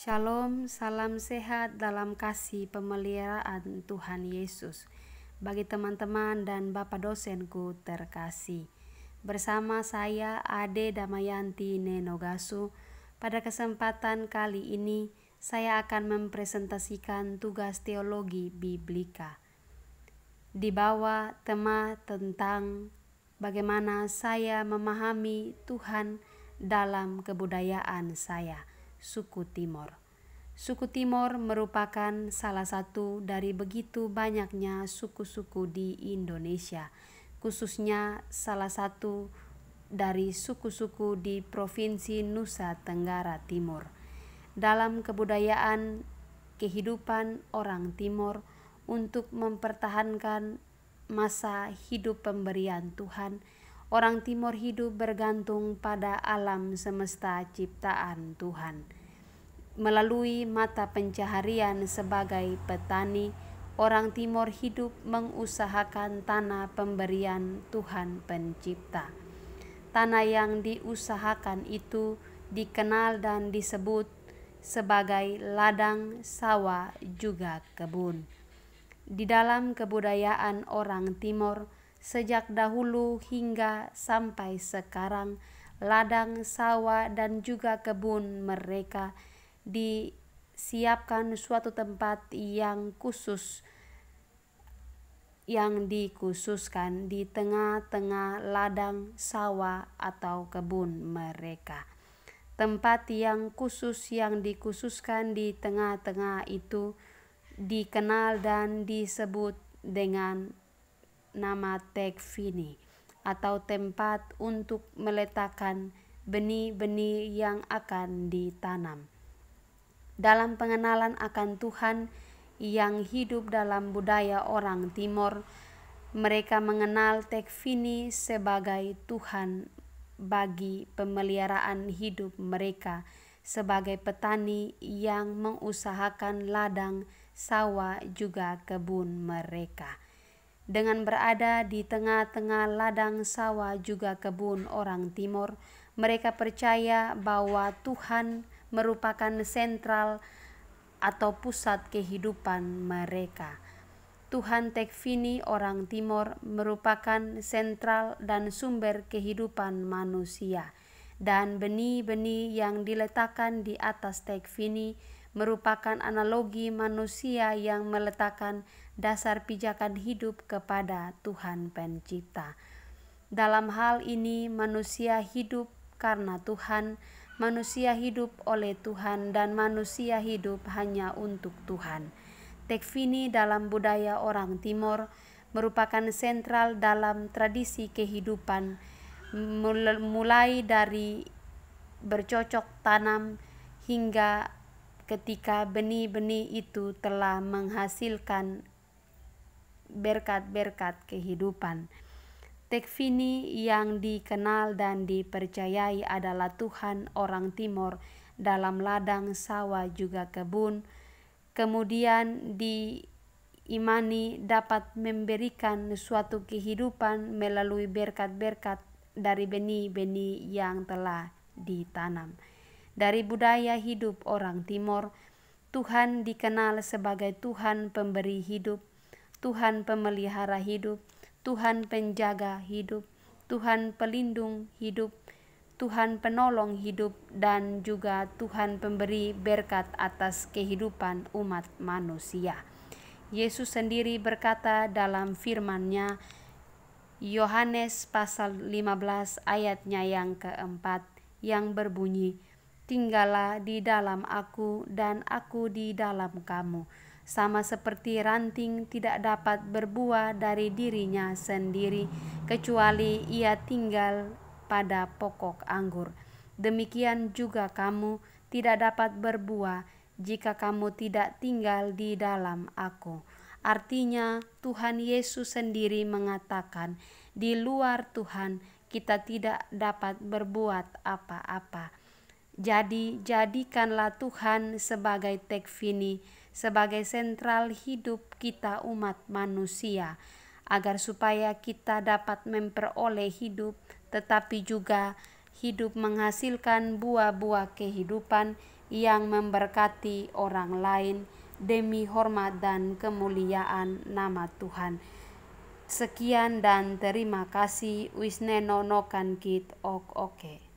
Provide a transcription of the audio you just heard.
Shalom, salam sehat dalam kasih pemeliharaan Tuhan Yesus. Bagi teman-teman dan Bapak dosenku terkasih, bersama saya Ade Damayanti Nenogasu. Pada kesempatan kali ini saya akan mempresentasikan tugas teologi Biblika di bawah tema tentang bagaimana saya memahami Tuhan dalam kebudayaan saya, suku Timor. Suku Timor merupakan salah satu dari begitu banyaknya suku-suku di Indonesia, khususnya salah satu dari suku-suku di Provinsi Nusa Tenggara Timur. Dalam kebudayaan kehidupan orang Timor, untuk mempertahankan masa hidup pemberian Tuhan, orang Timor hidup bergantung pada alam semesta ciptaan Tuhan. Melalui mata pencaharian sebagai petani, orang Timor hidup mengusahakan tanah pemberian Tuhan Pencipta. Tanah yang diusahakan itu dikenal dan disebut sebagai ladang, sawah, juga kebun. Di dalam kebudayaan orang Timor, sejak dahulu hingga sampai sekarang, ladang, sawah, dan juga kebun mereka disiapkan suatu tempat yang dikhususkan di tengah-tengah ladang, sawah, atau kebun mereka. Tempat yang dikhususkan di tengah-tengah itu dikenal dan disebut dengan nama tekfini, atau tempat untuk meletakkan benih-benih yang akan ditanam. Dalam pengenalan akan Tuhan yang hidup dalam budaya orang Timor, mereka mengenal tekfini sebagai Tuhan bagi pemeliharaan hidup mereka sebagai petani yang mengusahakan ladang, sawah, juga kebun mereka. Dengan berada di tengah-tengah ladang, sawah, juga kebun orang Timor, mereka percaya bahwa Tuhan merupakan sentral atau pusat kehidupan mereka. Tuhan tekfini orang Timor merupakan sentral dan sumber kehidupan manusia, dan benih-benih yang diletakkan di atas tekfini merupakan analogi manusia yang meletakkan dasar pijakan hidup kepada Tuhan Pencipta. Dalam hal ini, manusia hidup karena Tuhan, manusia hidup oleh Tuhan, dan manusia hidup hanya untuk Tuhan. Tekfini dalam budaya orang Timor merupakan sentral dalam tradisi kehidupan, mulai dari bercocok tanam hingga ketika benih-benih itu telah menghasilkan berkat-berkat kehidupan. Tekfini yang dikenal dan dipercayai adalah Tuhan orang Timor dalam ladang, sawah, juga kebun, kemudian diimani dapat memberikan suatu kehidupan melalui berkat-berkat dari benih-benih yang telah ditanam. Dari budaya hidup orang Timor, Tuhan dikenal sebagai Tuhan pemberi hidup, Tuhan pemelihara hidup, Tuhan penjaga hidup, Tuhan pelindung hidup, Tuhan penolong hidup, dan juga Tuhan pemberi berkat atas kehidupan umat manusia. Yesus sendiri berkata dalam firman-Nya, Yohanes pasal 15 ayatnya yang keempat, yang berbunyi, "Tinggallah di dalam aku dan aku di dalam kamu. Sama seperti ranting tidak dapat berbuah dari dirinya sendiri, kecuali ia tinggal pada pokok anggur. Demikian juga kamu tidak dapat berbuah jika kamu tidak tinggal di dalam aku." Artinya, Tuhan Yesus sendiri mengatakan, di luar Tuhan kita tidak dapat berbuat apa-apa. Jadi, jadikanlah Tuhan sebagai tekfini, sebagai sentral hidup kita umat manusia, agar supaya kita dapat memperoleh hidup, tetapi juga hidup menghasilkan buah-buah kehidupan yang memberkati orang lain demi hormat dan kemuliaan nama Tuhan. Sekian dan terima kasih. Wisneno nokan kit ok oke.